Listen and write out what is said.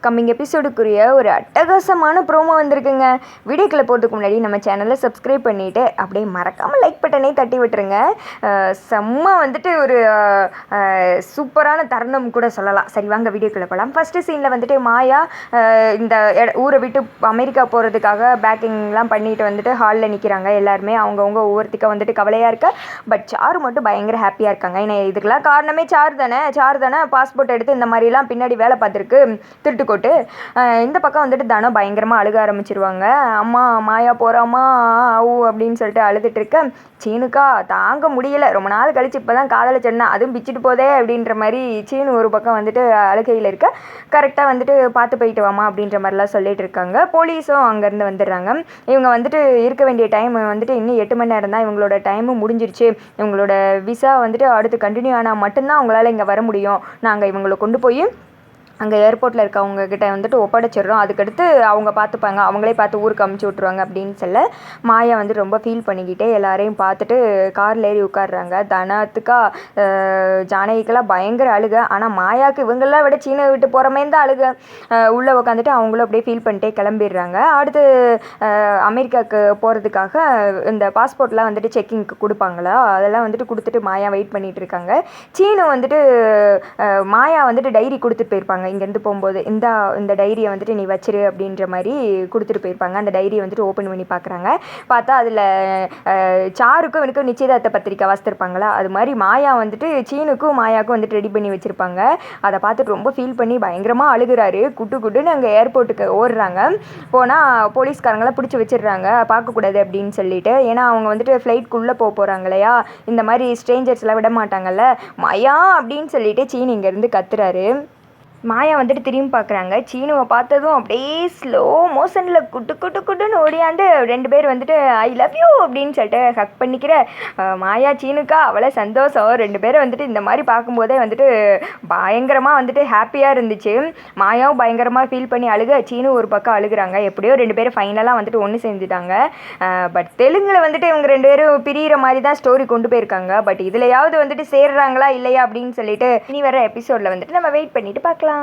Coming எபிசோடுக்குரிய ஒரு அட்டகாசமான promo வந்திருக்குங்க. வீடியோக்களை போகிறதுக்கு முன்னாடி நம்ம சேனலை சப்ஸ்கிரைப் பண்ணிவிட்டு அப்படியே மறக்காமல் லைக் பட்டனே தட்டி விட்டுருங்க. செம்ம வந்துட்டு ஒரு சூப்பரான தருணம் கூட சொல்லலாம். சரி வாங்க வீடியோக்குள்ளே போகலாம். ஃபஸ்ட்டு சீனில் வந்துட்டு மாயா இந்த ஊரை விட்டு அமெரிக்கா போகிறதுக்காக பேக்கிங்லாம் பண்ணிட்டு வந்துட்டு ஹாலில் நிற்கிறாங்க. எல்லாருமே அவங்கவுங்க ஒவ்வொருத்திக்க வந்துட்டு கவலையாக இருக்கா. பட் சாரு மட்டும் பயங்கர ஹாப்பியாக இருக்காங்க. ஏன்னா இதுக்கெல்லாம் காரணமே சாரு தானே பாஸ்போர்ட் எடுத்து இந்த மாதிரிலாம் பின்னாடி வேலை பார்த்துருக்கு திருட்டுக்கோட்டு. இந்த பக்கம் வந்துட்டு தனம் பயங்கரமாக அழுக ஆரம்பிச்சிருவாங்க. அம்மா மாயா போகிறாமா ஆவு அப்படின்னு சொல்லிட்டு அழுதுட்டு இருக்க சீனுக்கா தாங்க முடியலை. ரொம்ப நாள் கழிச்சு இப்போ தான் காதலை சொன்னா அதுவும் பிச்சுட்டு போதே அப்படின்ற மாதிரி சீனு ஒரு பக்கம் வந்துட்டு அழுகையில் இருக்க. கரெக்டாக வந்துட்டு பார்த்து போயிட்டு வாமா அப்படின்ற மாதிரிலாம் சொல்லிட்டு இருக்காங்க. போலீஸும் அங்கேருந்து வந்துடுறாங்க. இவங்க வந்துட்டு இருக்க வேண்டிய டைம் வந்துட்டு இன்னும் 8 மணி நேரம் தான். இவங்களோட டைமும் முடிஞ்சிருச்சு. இவங்களோட விசா வந்துட்டு அடுத்து கண்டினியூ ஆனால் மட்டும்தான் அவங்களால இங்கே வர முடியும். நாங்கள் இவங்களை கொண்டு போய் அங்கே ஏர்போர்ட்டில் இருக்கவங்க கிட்ட வந்துட்டு ஒப்படைச்சிடுறோம். அதுக்கடுத்து அவங்க பார்த்துப்பாங்க, அவங்களே பார்த்து ஊருக்கு அமுச்சு விட்ருவாங்க அப்படின்னு சொல்ல மாயா வந்து ரொம்ப ஃபீல் பண்ணிக்கிட்டே எல்லாரையும் பார்த்துட்டு காரில் ஏறி உட்காடுறாங்க. தனத்துக்கா ஜானகிக்கெல்லாம் பயங்கர அழுக. ஆனால் மாயாவுக்கு இவங்கெல்லாம் விட சீனை விட்டு போகிறமே தான் அழுக. உள்ளே உட்காந்துட்டு அவங்களும் அப்படியே ஃபீல் பண்ணிட்டே கிளம்பிடுறாங்க. அடுத்து அமெரிக்காவுக்கு போகிறதுக்காக இந்த பாஸ்போர்ட்லாம் வந்துட்டு செக்கிங்க்கு கொடுப்பாங்களா, அதெல்லாம் வந்துட்டு கொடுத்துட்டு மாயா வெயிட் பண்ணிகிட்டு இருக்காங்க. சீனு வந்துட்டு மாயா வந்துட்டு டைரி கொடுத்துட்டு போயிருப்பாங்க. இங்கேருந்து போகும்போது இந்த டைரியை வந்துட்டு நீ வச்சிரு அப்படின்ற மாதிரி கொடுத்துட்டு போயிருப்பாங்க. அந்த டைரியை வந்துட்டு ஓப்பன் பண்ணி பார்க்குறாங்க. பார்த்தா அதில் சாருக்கும் எனக்கு நிச்சயதார்த்த பத்திரிக்கை வாசித்திருப்பாங்களா, அது மாதிரி மாயா வந்துட்டு சீனுக்கும் மாயாவுக்கும் வந்துட்டு ரெடி பண்ணி வச்சுருப்பாங்க. அதை பார்த்துட்டு ரொம்ப ஃபீல் பண்ணி பயங்கரமாக அழுகிறாரு. குட்டுன்னு அங்கே ஏர்போர்ட்டுக்கு ஓடுறாங்க. போனால் போலீஸ்காரங்களாம் பிடிச்சி வச்சிடுறாங்க பார்க்கக்கூடாது அப்படின்னு சொல்லிட்டு. ஏன்னா அவங்க வந்துட்டு ஃப்ளைட்குள்ளே போகிறாங்க இல்லையா, இந்த மாதிரி ஸ்ட்ரேஞ்சர்ஸ்லாம் விட மாட்டாங்கல்ல. மாயா அப்படின்னு சொல்லிட்டு சீனு இங்கேருந்து கத்துறாரு. மாயா வந்துட்டு திரும்பி பார்க்குறாங்க. சீனுவை பார்த்ததும் அப்படியே ஸ்லோ மோஷனில் குட்டுன்னு ஓடியாந்து 2 பேர் வந்துட்டு ஐ லவ் யூ அப்படின்னு சொல்லிட்டு ஹக் பண்ணிக்கிற மாயா சீனுக்கா அவ்வளோ சந்தோஷம். 2 பேரை வந்துட்டு இந்த மாதிரி பார்க்கும்போதே வந்துட்டு பயங்கரமாக வந்துட்டு ஹாப்பியாக இருந்துச்சு. மாயாவும் பயங்கரமாக ஃபீல் பண்ணி அழுக, சீனு ஒரு பக்கம் அழுகுறாங்க. எப்படியோ 2 பேரும் ஃபைனலாக வந்துட்டு ஒன்று செஞ்சுட்டாங்க. பட் தெலுங்கில் வந்துட்டு இவங்க 2 பேரும் பிரிகிற மாதிரி தான் ஸ்டோரி கொண்டு போயிருக்காங்க. பட் இதுலையாவது வந்துட்டு சேர்றாங்களா இல்லையா அப்படின்னு சொல்லிட்டு இனி வர எபிசோடில் வந்துட்டு நம்ம வெயிட் பண்ணிட்டு பார்க்கலாம்.